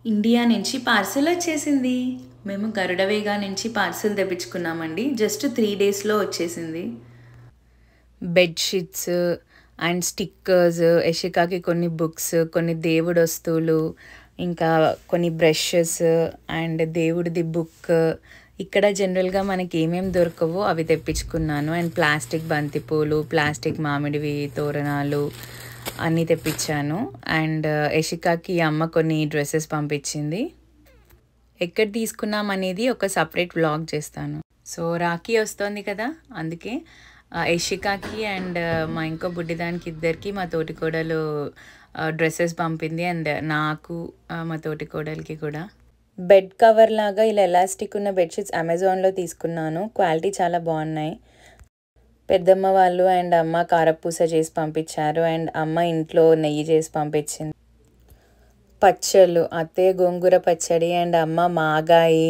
India నుంచి parcel వచ్చేసింది. మేము గరుడవేగా నుంచి పార్సెల్ తెప్పించుకున్నామండి. జస్ట్ 3 డేస్‌లో వచ్చేసింది. బెడ్‌షీట్స్ అండ్ స్టిక్కర్స్, యషికాకి కొన్ని బుక్స్, కొన్ని దేవుడి వస్తువులు, ఇంకా కొన్ని బ్రషెస్ అండ్ దేవుడిది బుక్. ఇక్కడ జనరల్‌గా మనకి ఏమేమి దొరకవో అవి తెప్పించుకున్నాను. అండ్ ప్లాస్టిక్ బంతిపూలు, ప్లాస్టిక్ మామిడివి తోరణాలు అన్నీ తెప్పించాను. అండ్ యషికాకి అమ్మ కొన్ని డ్రెస్సెస్ పంపించింది. ఎక్కడ తీసుకున్నాం అనేది ఒక సపరేట్ వ్లాగ్ చేస్తాను. సో రాఖీ వస్తోంది కదా, అందుకే యషికాకి అండ్ మా ఇంకో బుడ్డిదానికి ఇద్దరికి మా తోటికోడలు డ్రెస్సెస్ పంపింది. అండ్ నాకు మా తోటికోడలికి కూడా బెడ్ కవర్ లాగా ఇలా ఎలాస్టిక్ ఉన్న బెడ్షీట్స్ అమెజాన్లో తీసుకున్నాను. క్వాలిటీ చాలా బాగున్నాయి. పెద్దమ్మ వాళ్ళు అండ్ అమ్మ కారపూస చేసి పంపించారు. అండ్ అమ్మ ఇంట్లో నెయ్యి చేసి పంపించింది. పచ్చళ్ళు, అత్తయ్య గోంగూర పచ్చడి అండ్ అమ్మ మాగాయి,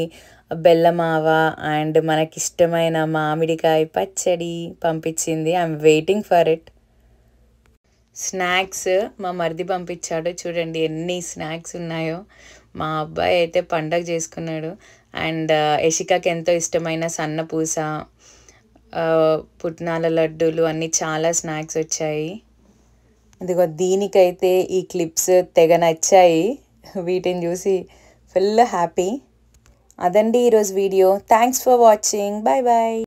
బెల్లమావ అండ్ మనకిష్టమైన మామిడికాయ పచ్చడి పంపించింది. I'm waiting for it. Snacks మా మరిది పంపించాడు. చూడండి ఎన్ని స్నాక్స్ ఉన్నాయో. మా అబ్బాయి అయితే పండగ చేసుకున్నాడు. అండ్ యషికాకి ఎంతో ఇష్టమైన సన్నపూస, పుట్నాల లడ్డూలు అన్నీ చాలా స్నాక్స్ వచ్చాయి. ఇదిగో దీనికైతే ఈ క్లిప్స్ తెగ నచ్చాయి. వీటిని చూసి ఫుల్ హ్యాపీ. అదండి ఈరోజు వీడియో. Thanks for watching. Bye bye.